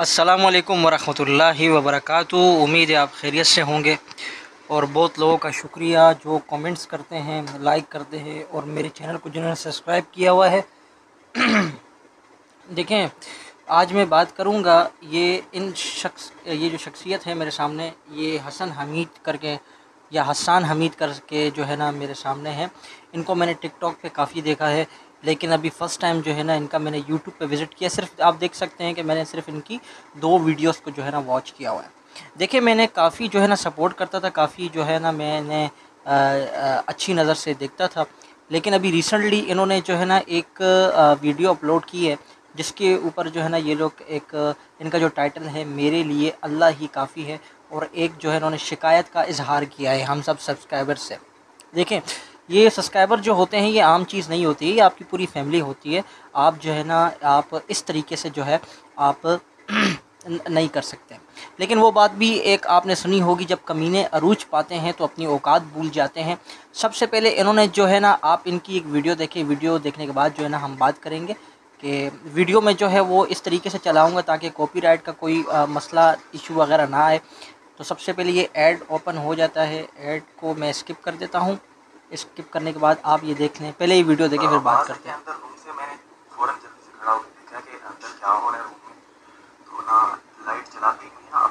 अस्सलामुअलैकुम वरहमतुल्लाहि वबरकातुहू। उम्मीद है आप खैरियत से होंगे और बहुत लोगों का शुक्रिया जो कमेंट्स करते हैं, लाइक करते हैं और मेरे चैनल को जिन्होंने सब्सक्राइब किया हुआ है। देखें, आज मैं बात करूंगा ये जो शख्सियत है मेरे सामने, ये हसन हमीद करके या हसान हमीद करके जो है ना मेरे सामने है। इनको मैंने टिकटॉक पे काफ़ी देखा है, लेकिन अभी फ़र्स्ट टाइम जो है ना इनका मैंने यूट्यूब पे विज़िट किया। सिर्फ आप देख सकते हैं कि मैंने सिर्फ इनकी 2 वीडियोस को जो है ना वॉच किया हुआ है। देखिए, मैंने काफ़ी जो है ना सपोर्ट करता था, काफ़ी जो है ना मैंने अच्छी नज़र से देखता था। लेकिन अभी रिसेंटली इन्होंने जो है ना एक वीडियो अपलोड की है, जिसके ऊपर जो है ना ये लोग इनका जो टाइटल है, मेरे लिए अल्लाह ही काफ़ी है, और एक जो है इन्होंने शिकायत का इजहार किया है हम सब सब्सक्राइबर से। देखें, ये सब्सक्राइबर जो होते हैं ये आम चीज़ नहीं होती है, ये आपकी पूरी फैमिली होती है। आप जो है ना आप इस तरीके से जो है आप नहीं कर सकते। लेकिन वो बात भी एक आपने सुनी होगी, जब कमीने अरूज पाते हैं तो अपनी औकात भूल जाते हैं। सबसे पहले इन्होंने जो है ना, आप इनकी एक वीडियो देखें, वीडियो देखने के बाद जो है ना हम बात करेंगे कि वीडियो में जो है वो इस तरीके से चलाऊँगा ताकि कॉपीराइट का कोई मसला इशू वगैरह ना आए। तो सबसे पहले ये ऐड ओपन हो जाता है, ऐड को मैं स्किप कर देता हूँ। स्किप करने के बाद आप ये देख लें, पहले ये वीडियो देखें फिर बात करते हैं। अंदर रूम से मैंने फौरन जल्दी से खड़ा होकर देखा कि अंदर क्या हो रहा है रूम में। तो ना लाइट चलाते ही ना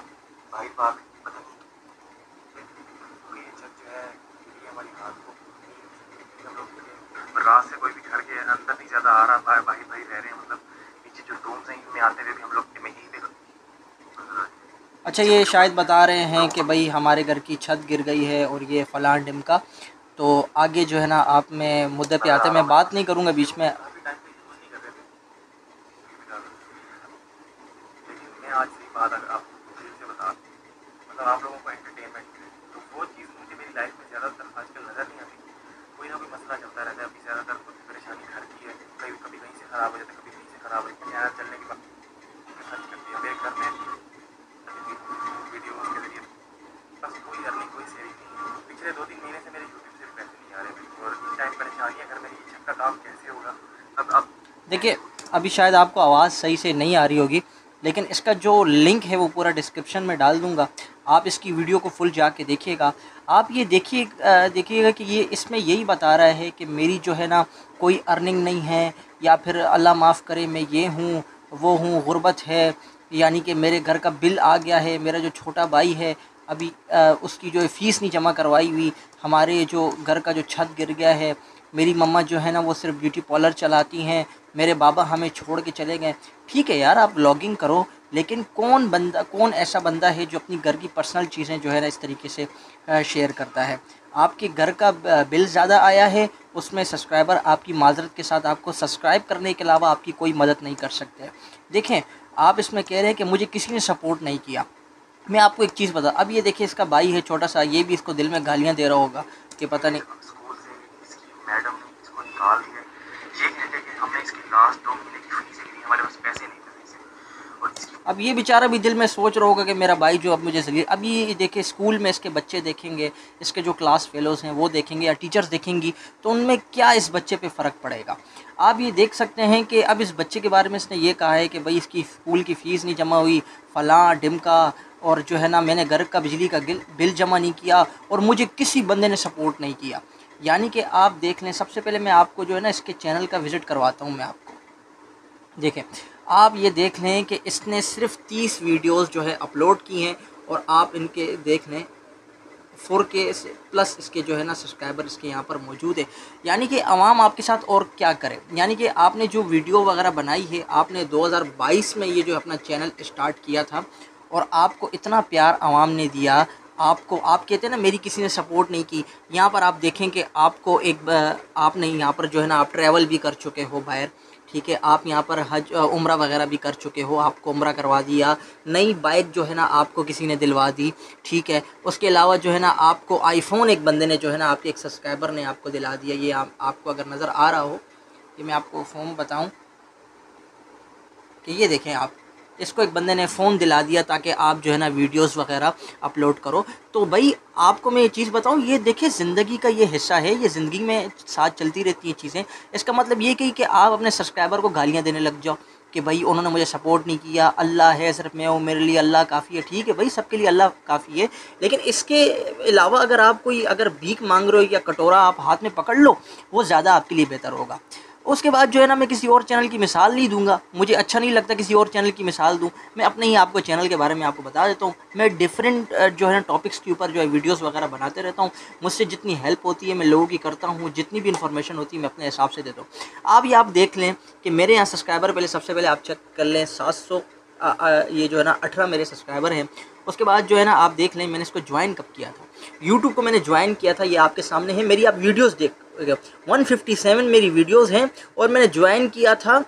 भाई बात पता नहीं कोई छत जो है ये हमारी हाथ को हम लोग रात से कोई भी घर के अंदर नहीं ज़्यादा आ रहा था। भाई भाई रह रहे हैं, मतलब नीचे जो रूम्स हैं इनमें आते हुए भी हम लोग में ही अच्छा, ये शायद बता रहे हैं कि भाई हमारे घर की छत गिर गई है और ये फ़लाँ डिम का। तो आगे जो है ना आप मैं मुद्दे पे आते, मैं बात नहीं करूँगा बीच में। काफ़ी टाइम पे यूज़ नहीं कर रहे थे। लेकिन मैं आज से बात अगर आपको दिल से बता, मतलब आप लोगों को एंटरटेनमेंट तो वो चीज़ मुझे मेरी लाइफ में ज़्यादातर आजकल नज़र नहीं आती। कोई ना कोई मसला चलता रहता है। अभी ज़्यादातर कुछ परेशानी घर की है, कभी कभी कहीं से ख़राब हो जाता है, कभी कहीं से ख़राब हो जाता है। चैनल चलने के बाद खर्च करती है मेरे घर में वीडियो के जरिए, बस कोई अर्निंग कोई सेविंग नहीं है। पिछले 2-3 महीने से मेरे यूट्यूब से भी पैसे नहीं आ रहे और इस टाइम परेशानी है। अगर मेरी छत का काम कैसे होगा अब देखिए, अभी शायद आपको आवाज़ सही से नहीं आ रही होगी, लेकिन इसका जो लिंक है वो पूरा डिस्क्रिप्शन में डाल दूँगा। आप इसकी वीडियो को फुल जाके देखिएगा। आप ये देखिएगा कि ये इसमें यही बता रहा है कि मेरी जो है ना कोई अर्निंग नहीं है, या फिर अल्लाह माफ़ करे मैं ये हूँ, वो हूँ, गुर्बत है, यानी कि मेरे घर का बिल आ गया है, मेरा जो छोटा भाई है अभी उसकी जो फ़ीस नहीं जमा करवाई हुई, हमारे जो घर का जो छत गिर गया है, मेरी मम्मा जो है ना वो सिर्फ ब्यूटी पार्लर चलाती हैं, मेरे बाबा हमें छोड़ के चले गए। ठीक है यार, आप ब्लॉगिंग करो, लेकिन कौन ऐसा बंदा है जो अपनी घर की पर्सनल चीज़ें जो है ना इस तरीके से शेयर करता है। आपके घर का बिल ज़्यादा आया है, उसमें सब्सक्राइबर आपकी माजरत के साथ आपको सब्सक्राइब करने के अलावा आपकी कोई मदद नहीं कर सकते। देखें, आप इसमें कह रहे हैं कि मुझे किसी ने सपोर्ट नहीं किया। मैं आपको एक चीज़ बता, अब ये देखिए इसका भाई है छोटा सा, ये भी इसको दिल में गालियाँ दे रहा होगा कि पता नहीं। स्कूल से इसकी मैडम ने इसको निकाल दिया। ये कहते कि हमने इसकी लास्ट 2 महीने की फीस ली, हमारे पास पैसे नहीं थे से। और अब ये बेचारा भी दिल में सोच रहा होगा कि मेरा भाई जो अब मुझे जलील। अब ये देखिए, स्कूल में इसके बच्चे देखेंगे, इसके जो क्लास फेलोज़ हैं वो देखेंगे, या टीचर्स देखेंगी, तो उनमें क्या इस बच्चे पे फ़र्क पड़ेगा। आप ये देख सकते हैं कि अब इस बच्चे के बारे में इसने ये कहा है कि भाई इसकी स्कूल की फ़ीस नहीं जमा हुई, फ़लाँ ढिमका, और जो है ना मैंने घर का बिजली का बिल जमा नहीं किया, और मुझे किसी बंदे ने सपोर्ट नहीं किया। यानी कि आप देख लें, सबसे पहले मैं आपको जो है ना इसके चैनल का विज़िट करवाता हूँ मैं आपको। देखें, आप ये देख लें कि इसने सिर्फ 30 वीडियोस जो है अपलोड की हैं, और आप इनके देख लें 4K से प्लस इसके जो है ना सब्सक्राइबर इसके यहाँ पर मौजूद है। यानी कि आवाम आपके साथ और क्या करे। यानी कि आपने जो वीडियो वगैरह बनाई है, आपने 2022 में ये जो अपना चैनल स्टार्ट किया था, और आपको इतना प्यार आवाम ने दिया। आपको, आप कहते हैं ना मेरी किसी ने सपोर्ट नहीं की। यहाँ पर आप देखें कि आपको आपने यहाँ पर जो है ना आप ट्रैवल भी कर चुके हो बाहर, ठीक है, आप यहाँ पर हज उम्रा वगैरह भी कर चुके हो, आपको उम्रा करवा दिया, नई बाइक जो है ना आपको किसी ने दिलवा दी, ठीक है। उसके अलावा जो है ना आपको आईफोन एक बंदे ने जो है ना आपके एक सब्सक्राइबर ने आपको दिला दिया। ये आपको अगर नज़र आ रहा हो, ये मैं आपको फ़ोन बताऊं कि ये देखें आप, इसको एक बंदे ने फ़ोन दिला दिया ताकि आप जो है ना वीडियोस वगैरह अपलोड करो। तो भाई आपको मैं ये चीज़ बताऊं, ये देखिए ज़िंदगी का ये हिस्सा है, ये ज़िंदगी में साथ चलती रहती हैं चीज़ें। इसका मतलब ये कि आप अपने सब्सक्राइबर को गालियां देने लग जाओ। कि भाई उन्होंने मुझे सपोर्ट नहीं किया, अल्लाह है सिर्फ मैं हूँ, मेरे लिए अल्लाह काफ़ी है। ठीक है भाई, सबके लिए अल्लाह काफ़ी है, लेकिन इसके अलावा अगर आप कोई अगर भीख मांग रहे हो या कटोरा आप हाथ में पकड़ लो, वो ज़्यादा आपके लिए बेहतर होगा। उसके बाद जो है ना, मैं किसी और चैनल की मिसाल नहीं दूंगा, मुझे अच्छा नहीं लगता किसी और चैनल की मिसाल दूं। मैं अपने ही आपको चैनल के बारे में आपको बता देता हूं। मैं डिफरेंट जो है ना टॉपिक्स के ऊपर जो है वीडियोस वगैरह बनाते रहता हूं। मुझसे जितनी हेल्प होती है मैं लोगों की करता हूं, जितनी भी इन्फॉर्मेशन होती है मैं अपने हिसाब से देता हूँ। आप देख लें कि मेरे यहाँ सब्सक्राइबर पहले सबसे पहले आप चेक कर लें 700 ये जो है ना 18 मेरे सब्सक्राइबर हैं। उसके बाद जो है ना आप देख लें मैंने इसको ज्वाइन कब किया था। यूट्यूब को मैंने ज्वाइन किया था, ये आपके सामने है, मेरी आप वीडियोस देख 157 मेरी वीडियोस हैं, और मैंने ज्वाइन किया था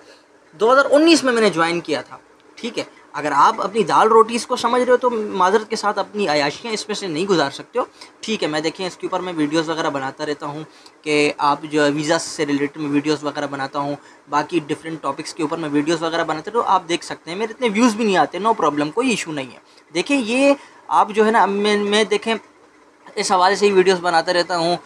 2019 में मैंने ज्वाइन किया था। ठीक है, अगर आप अपनी दाल रोटी इसको समझ रहे हो तो माजरत के साथ अपनी अयाशियाँ इसमें से नहीं गुजार सकते हो। ठीक है, मैं देखें इसके ऊपर मैं वीडियोस वगैरह बनाता रहता हूँ कि आप जो वीज़ा से रिलेटेड मैं वीडियोस वगैरह बनाता हूँ, बाकी डिफरेंट टॉपिक्स के ऊपर मैं वीडियोस वगैरह बनाते रहो, आप देख सकते हैं। मेरे इतने व्यूज़ भी नहीं आते, नो प्रॉब्लम, कोई इशू नहीं है। देखिए ये आप जो है ना, मैं देखें इस हवाले से ही वीडियोस बनाता रहता हूँ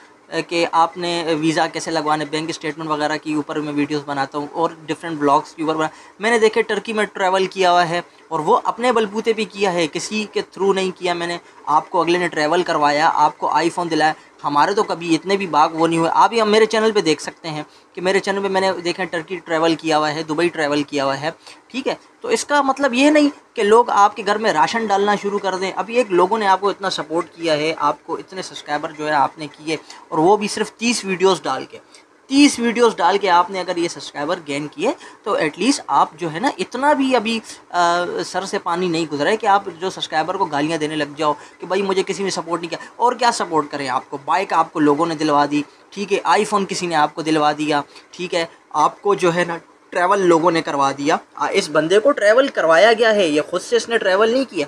कि आपने वीज़ा कैसे लगवाने, बैंक स्टेटमेंट वगैरह के ऊपर मैं वीडियोस बनाता हूँ, और डिफरेंट ब्लॉग्स के ऊपर मैंने देखे टर्की में ट्रैवल किया हुआ है, और वो अपने बलबूते पे किया है, किसी के थ्रू नहीं किया मैंने। आपको अगले ने ट्रैवल करवाया, आपको आईफोन दिलाया, हमारे तो कभी इतने भी बाग वो नहीं हुए। आप ये मेरे चैनल पे देख सकते हैं कि मेरे चैनल पे मैंने देखें टर्की ट्रैवल किया हुआ है, दुबई ट्रैवल किया हुआ है। ठीक है, तो इसका मतलब ये नहीं कि लोग आपके घर में राशन डालना शुरू कर दें। अभी एक लोगों ने आपको इतना सपोर्ट किया है, आपको इतने सब्सक्राइबर जो है आपने किए, और वो भी सिर्फ 30 वीडियोस डाल के, 30 वीडियोस डाल के आपने अगर ये सब्सक्राइबर गेन किए, तो एटलीस्ट आप जो है ना इतना भी अभी सर से पानी नहीं गुजरा है कि आप जो सब्सक्राइबर को गालियां देने लग जाओ कि भाई मुझे किसी ने सपोर्ट नहीं किया। और क्या सपोर्ट करें आपको, बाइक आपको लोगों ने दिलवा दी, ठीक है, आईफोन किसी ने आपको दिलवा दिया, ठीक है, आपको जो है ना ट्रैवल लोगों ने करवा दिया। इस बंदे को ट्रैवल करवाया गया है, ये खुद से इसने ट्रैवल नहीं किया।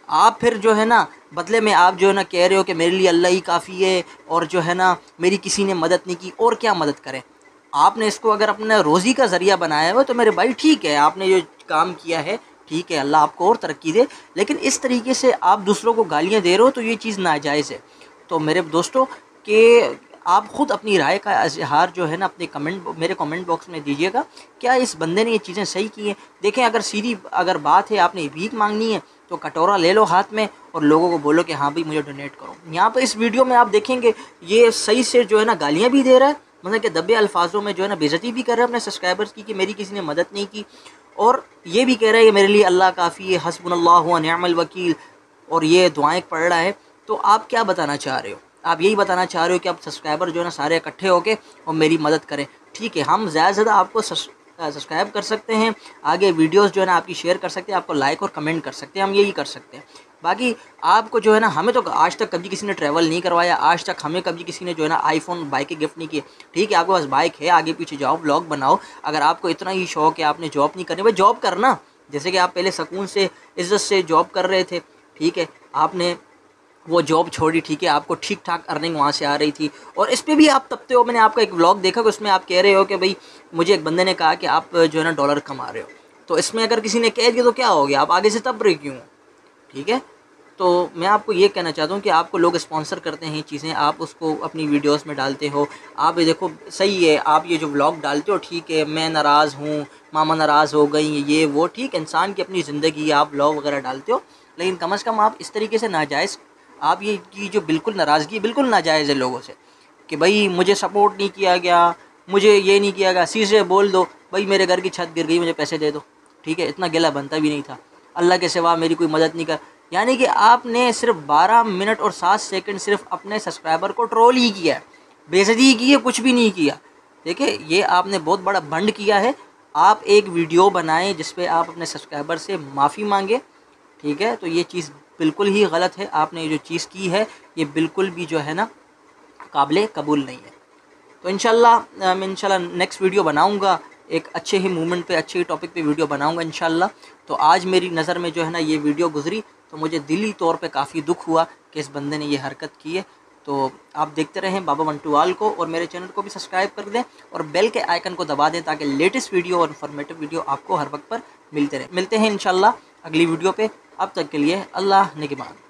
आप फिर जो है ना बदले में आप जो है ना कह रहे हो कि मेरे लिए अल्लाह ही काफ़ी है, और जो है ना मेरी किसी ने मदद नहीं की। और क्या मदद करें, आपने इसको अगर अपना रोज़ी का ज़रिया बनाया हो तो मेरे भाई ठीक है, आपने जो काम किया है ठीक है, अल्लाह आपको और तरक्की दे। लेकिन इस तरीके से आप दूसरों को गालियाँ दे रहे हो तो ये चीज़ नाजायज़ है। तो मेरे दोस्तों कि आप ख़ुद अपनी राय का इज़हार जो है ना अपने मेरे कमेंट बॉक्स में दीजिएगा, क्या इस बंदे ने ये चीज़ें सही की हैं। देखें, अगर सीधी अगर बात है आपने भीख मांगनी है तो कटोरा ले लो हाथ में और लोगों को बोलो कि हाँ भाई मुझे डोनेट करो। यहाँ पर इस वीडियो में आप देखेंगे ये सही से जो है ना गालियाँ भी दे रहा है, मतलब कि दबे अल्फाजों में जो है ना बेइज्जती भी कर रहा है अपने सब्सक्राइबर्स की कि मेरी किसी ने मदद नहीं की, और ये भी कह रहा है कि मेरे लिए अल्लाह काफ़ी है, हस्बुनल्लाहु व निअमल वकील, और ये दुआएं पढ़ रहा है। तो आप क्या बताना चाह रहे हो, आप यही बताना चाह रहे हो कि आप सब्सक्राइबर जो है ना सारे इकट्ठे होके और मेरी मदद करें। ठीक है, हम ज़्यादा से ज़्यादा आपको सब्सक्राइब कर सकते हैं, आगे वीडियोस जो है ना आपकी शेयर कर सकते हैं, आपको लाइक और कमेंट कर सकते हैं, हम यही कर सकते हैं। बाकी आपको जो है ना, हमें तो आज तक कभी किसी ने ट्रैवल नहीं करवाया, आज तक हमें कभी किसी ने जो है ना आईफोन बाइक के गिफ्ट नहीं किए। ठीक है, आपके पास बाइक है, आगे पीछे जाओ, ब्लॉग बनाओ। अगर आपको इतना ही शौक है, आपने जॉब नहीं करनी, भाई जॉब करना, जैसे कि आप पहले सुकून से इज़्ज़त से जॉब कर रहे थे। ठीक है, आपने वो जॉब छोड़ी, ठीक है, आपको ठीक ठाक अर्निंग वहाँ से आ रही थी, और इस पे भी आप तपते हो। मैंने आपका एक व्लॉग देखा कि उसमें आप कह रहे हो कि भाई मुझे एक बंदे ने कहा कि आप जो है ना डॉलर कमा रहे हो, तो इसमें अगर किसी ने कह दिया तो क्या हो गया, आप आगे से तप रहे क्यों। ठीक है, तो मैं आपको ये कहना चाहता हूँ कि आपको लोग स्पॉन्सर करते हैं चीज़ें, आप उसको अपनी वीडियोस में डालते हो। आप ये देखो सही है, आप ये जो व्लॉग डालते हो, ठीक है, मैं नाराज़ हूँ, मामा नाराज़ हो गई, ये वो, ठीक, इंसान की अपनी ज़िंदगी, आप व्लॉग वगैरह डालते हो, लेकिन कम अज़ कम आप इस तरीके से नाजायज़, आप ये की जो बिल्कुल नाराज़गी बिल्कुल नाजायज़ है लोगों से कि भाई मुझे सपोर्ट नहीं किया गया, मुझे ये नहीं किया गया, सीधे बोल दो भाई मेरे घर की छत गिर गई, मुझे पैसे दे दो। ठीक है, इतना गिला बनता भी नहीं था, अल्लाह के सिवा मेरी कोई मदद नहीं कर। यानी कि आपने सिर्फ 12 मिनट और 7 सेकंड सिर्फ अपने सब्सक्राइबर को ट्रोल ही किया है, बेइज्जती की है, कुछ भी नहीं किया। देखिए, ये आपने बहुत बड़ा बंड किया है। आप एक वीडियो बनाएं जिस पे आप अपने सब्सक्राइबर से माफ़ी मांगे, ठीक है, तो ये चीज़ बिल्कुल ही गलत है। आपने ये जो चीज़ की है ये बिल्कुल भी जो है ना काबिल कबूल नहीं है। तो इंशाल्लाह मैं नेक्स्ट वीडियो बनाऊंगा, एक अच्छे ही मूवमेंट पे, अच्छे ही टॉपिक पे वीडियो बनाऊंगा इंशाल्लाह। तो आज मेरी नज़र में जो है ना ये वीडियो गुजरी तो मुझे दिली तौर पे काफ़ी दुख हुआ कि इस बंदे ने ये हरकत की है। तो आप देखते रहें बाबा मंटूवाल को, और मेरे चैनल को भी सब्सक्राइब कर दें और बेल के आइकन को दबा दें ताकि लेटेस्ट वीडियो और इन्फॉर्मेटिव वीडियो आपको हर वक्त पर मिलते रहे। मिलते हैं इंशाल्लाह अगली वीडियो पे, अब तक के लिए अल्लाह निगहबान।